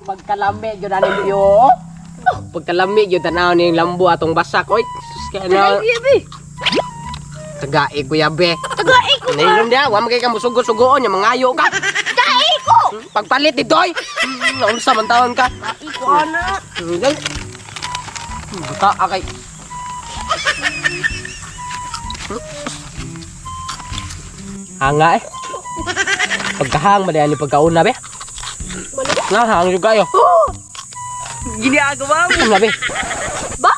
Pagkalami gyud ani yo. Pagkalami gyud tanaw ning lambo atong basak oy. Sus ka na. Tagai ko yabe. Tagai ko ba? Nilon dia, wa magay ka musugo-sugoon nya mangayo ka. Tagai ko. Pagpalit ditoy. Naunsa man taon ka? Tagai ko ana. Buta akay. Hanga eh. Pagkahang ba ni pagkauna be? Nahang juga yo. Gini ako ba? Ano be? Ba?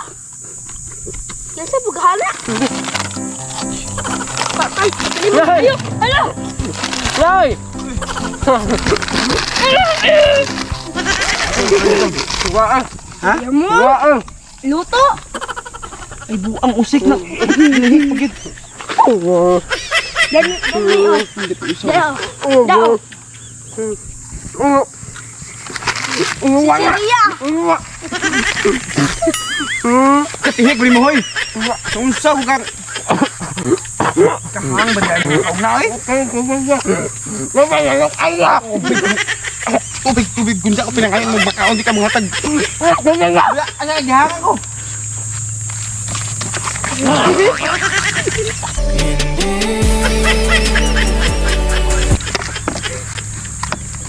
Nasa paghala? Patay, kalimut kayo. Hala! Hoy! Waan. Ha? Yamo! Waan. Luto! Ay buang usik na. Pagit. Oh. Dali, oh. Dao. Dao. Sisiria! Katihik beri mo hoy. Unsa ko kang kahang ba dai ko na eh. Tubig gunda ko pinangkain mo bakaon di ka manghatag. Wala ana gihang ko.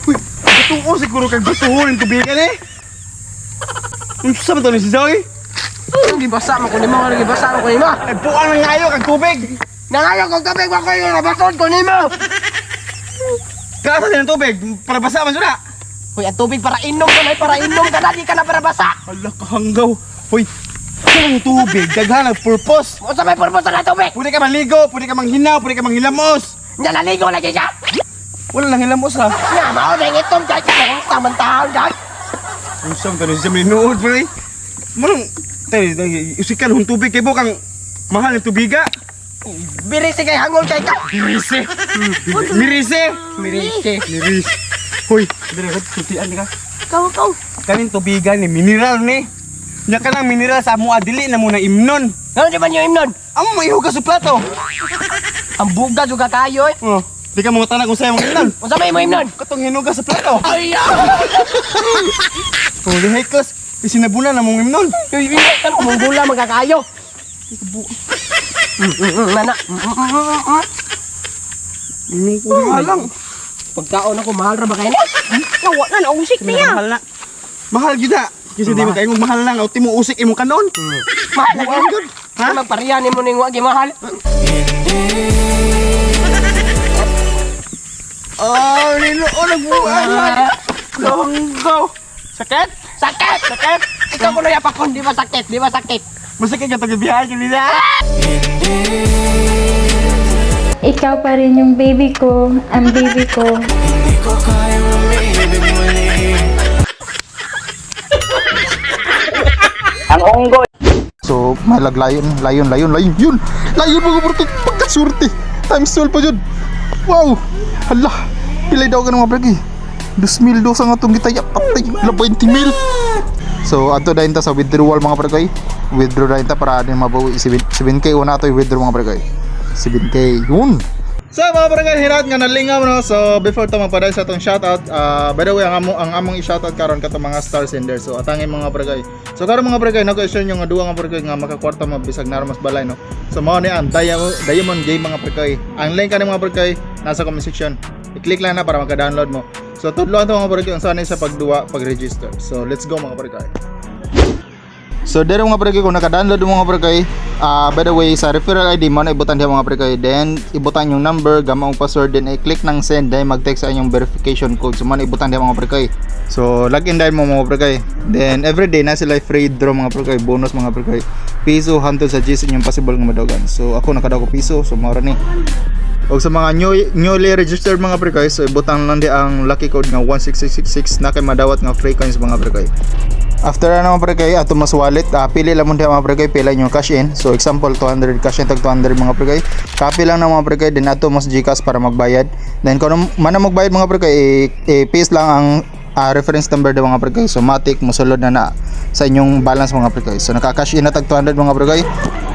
Uy, ito siguro kang batuhon ng tubigan eh. Unsa man to ni si Zoe? Lagi basa mo ko nimo, lagi basa mo ko nimo. Ay buang nang ngayo kang tubig. Nangayo kong tubig wa ko yung nabaton ko nimo. Kaasa din ang tubig para basa man sila. Hoy, ang tubig para inom ko na, para inom ka na, di ka na para basa. Hala kahanggaw. Hoy, ang tubig daghan ang purpose. O sa may purpose na tubig? Pwede ka manligo, pwede ka manghinaw, pwede ka manghilamos. Nya naligo lagi ka. Wala lang hilamos ha. Nga mao na itom kay ka ng samantahon ka. Usam to ni sa minuod pre. Manong tay usikan hung tubig kay kang mahal ng tubiga. Birisi kay hangol kay ka. Mirise. Mirise. Birisi. Miris. Hoy, dire ka tutian ka. Kau. Kanin tubigan ni mineral ni. Nya kanang mineral sa amo adili na mo na imnon. Ano di man yung imnon? Amo maihugas sa plato. Ang buga juga kayo eh. Oh, di ka mo tanag kung sa'yo mong imnon. O sa may mo imnon? Katong hinugas sa plato. Ay! Oh, di heklas. Isinabunan na mong imnon. Yung kan kumungula magkakayo. Mana? Inong ko halang. Pagkaon ako mahal ra ba kayo? Nawa na nausik niya. Mahal na. Mahal gida. Kasi di mo kayo mahal lang. O timo usik imong kanon. Mahal na yun. Ha? Magpariyan mo ning wagi mahal. Oh, nilo. Oh, nagbuhan. Langgaw. Sakit? Sakit! Sakit! Ikaw ko na yapakon, di ba sakit? Di ba sakit? Masakit ka tagabihan kanila. Ikaw pa rin yung baby ko, ang baby ko. Ang unggoy. So, may layon, yun! Layon mga bro, pagkasurti! Times 12 pa dyan! Wow! Hala! Pilay daw ka ng mga bragi! 2,000 dosa nga itong gitaya, patay! 20,000! So, ato dahil ta sa withdrawal mga bragay. Withdraw dahil ta para din mabawi 7K una ito i-withdraw mga bragay. 7K, yun! So mga barangay, hirat nga nalingaw no. So before to mapaday sa atong shoutout, by the way ang among i-shoutout karon kato mga star sender. So atangay mga barangay. So karon mga barangay nag-question yung duwa nga barangay nga makakwarta mabisag na mas balay no. So mao ni ang Diamond Game mga barangay. Ang link kanang mga barangay nasa comment section. I-click lang na para maka-download mo. So tudloan to mga barangay ang sanay sa pagduwa, pag-register. So let's go mga barangay. So, dere mga bragay, kung naka-download mga bragay, by the way, sa referral ID mo na ibutan diya mga bragay, then ibutan yung number, gamang password, then i-click ng send, then mag-text sa inyong verification code. So, man ibutan diya mga bragay. So, login dahil mo mga bragay. Then, everyday na sila free draw mga bragay, bonus mga bragay. Piso, hantod sa G's inyong possible nga madogan. So, ako nakadaw ko piso, so mara ni. O sa mga newly registered mga bragay, so ibutan lang di ang lucky code nga 16666 na kay madawat nga free coins mga bragay. After na mga pregay, ato mas wallet, pili lang mo diya mga pregay, pila nyo cash in. So example, 200 cash in, tag 200 mga pregay. Copy lang ng mga pregay, then ato mas Gcash para magbayad. Then kung man na magbayad mga pregay, i-paste lang ang reference number daw mga pre. So matik mosulod na sa inyong balance mga pre. So naka-cash in na tag 200 mga pre.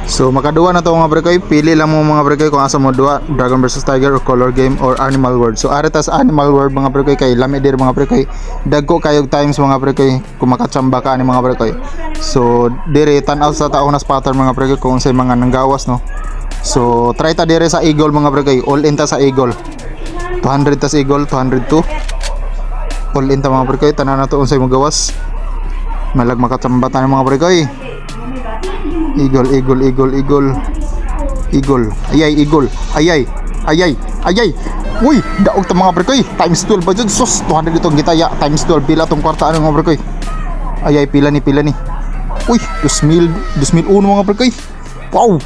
So makaduwa na to mga pre. Pili lang mo mga pre kung asa mo duwa, Dragon vs Tiger or Color Game or Animal World. So ari ta sa Animal World mga pre kay lami dir mga pre. Dagko kayog times mga pre kung makatsamba ka ni mga pre. So dire tan-aw sa taon na pattern mga pre kung unsay mga nanggawas no. So try ta dire sa Eagle mga pre. All in ta sa Eagle. 200 tas Eagle, 202. All in ta mga pre tanan na to unsay magawas. Malag makatsamba ta ni mga pre. Eagle. Ayay, Eagle. Ayay. Uy, daog ta mga pre. Times 12 ba dyan? Sus, 200 itong gitaya. Times 12, pila tong kwartaan mga pre. Ayay, pila ni. Uy, 2,001 mga pre. Wow!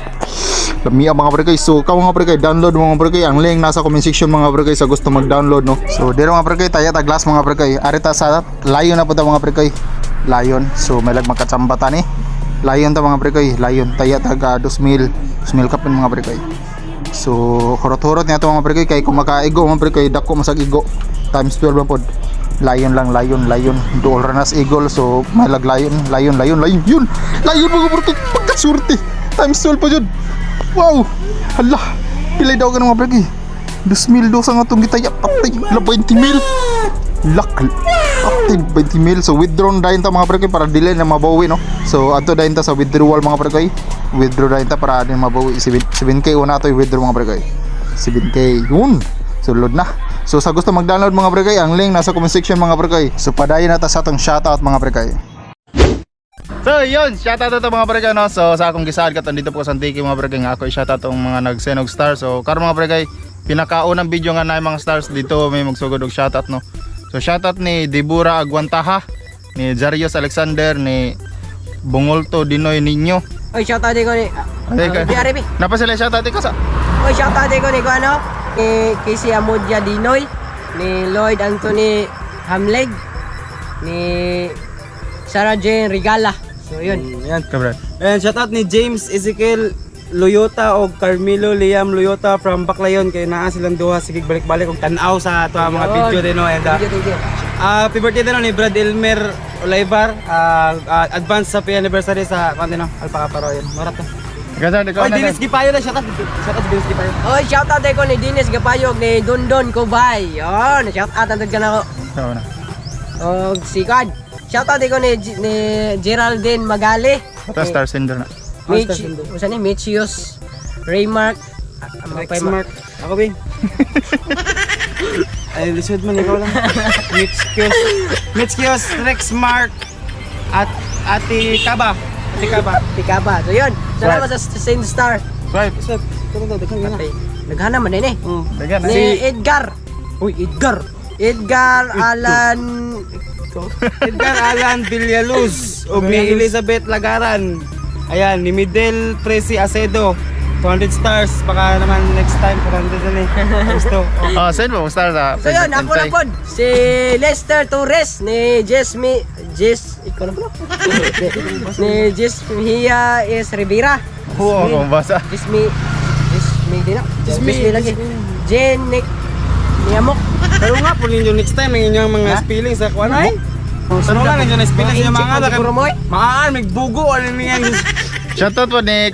Lamiya mga pre. So, kaw mga pre, download mga pre. Ang link nasa comment section mga pre sa gusto mag-download no. So, dito mga pre, taya ta glass mga pre. Arita sa Lion na po ta mga pre. Lion. So, may lag makatsambata ni. Lion ta mga pre. Lion taya taga 2,000 kapin mga pre. So, horot-horot niya ito mga pre. Kay kung makaigo mga pre, dako masag igo. Times 12 pod. Lion lang, lion. Dual ranas eagle. So, may lag lion. Yun. Lion mga pre. Pagkasurti. Times 12 pa yun. Wow! Hala! Pilay daw ka ng mga pre. 2,000 nga itong gitaya. Patay. 20,000. Lak. Active 20,000. So withdrawn dahil ta mga pre para dili na mabawi no. So ato dahil ta sa withdrawal mga pre. Withdraw dahil ta para din mabawi 7k una to i-withdraw mga pre. 7k yun. So load na. So sa gusto mag-download mga pre, ang link nasa comment section mga pre. So padayon na ta sa atong shoutout mga pre. So yun, shoutout to mga pre no. So sa akong gisaad kat dito po sa Antiki mga pre nga ako i-shoutout tong mga nagsenog star. So karon mga pre pinakaunang video nga na mga stars dito may magsugod og shoutout no. So shoutout ni Deborah Aguantaha, ni Jarius Alexander, ni Bungolto Dinoy Niño. Oy, shoutout din ko ni BRB. Napa sila shoutout ko sa? Oy, shoutout din ko ni ano? Ni Casey Amodia Dinoy, ni Lloyd Anthony Hamleg, ni Sarah Jane Regala. So yun. Yan. Kabrat. And shoutout ni James Ezekiel Loyota o Carmelo Liam Loyota from Baclayon kay naa silang duha sige balik-balik og tan-aw sa ato mga video din no and Thank you. happy birthday din no ni Brad Elmer Olivar advance happy anniversary sa kanino Alpaca Paroyan marat to. Ganda ko Oy na. Dennis Gipayo na shoutout Dennis Gipayo. Oy, shoutout din ko ni Dennis Gapayog, ni Dondon Kubay. Yon, shoutout ang ka na ko. So na. Og sikad. Shoutout din ko ni Geraldine Magali. Ito star sender na. Usa ni Michius Raymark. Rex Mark. Ako ba? Ay lisod man ikaw lang. Mitskios Rex Mark at Ate Kaba. Tikaba. So yun. Salamat sa Saint Star. Right. Kung daw dekhan na. Naghana man din eh. Dagan na. Ni Edgar. Uy, Edgar. Edgar Alan Villaluz ug ni Elizabeth Lagaran. Ayan, ni Midel Presi Acedo. 200 stars. Baka naman next time 400 na eh. Gusto. Oh, send mo star sa. So yun, ako na po. Si Lester Torres, ni ikaw na po. Ni Jesmia S. Rivera. Oo, kung basa. Jesmi lagi. Jenik Niamok. Pero nga po ninyo next time ang inyong mga spelling sa kuan ay. Ano lang ninyo na spelling sa mga dagan. Maan magbugo ano niyan. Shoutout po ni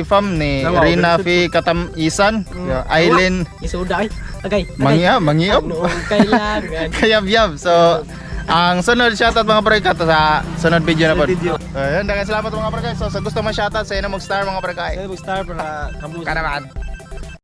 Ifam ni Rina Fi Katam Isan, Aileen Isuda ay. Agay. Mangiab. Kailangan. Kayab-yab. So ang sunod shoutout mga pre sa sunod video na po. Ayun, daghang salamat mga pre. So sa gusto man shoutout sa inyo mag-star mga pre. Star para kamu. Kanaman.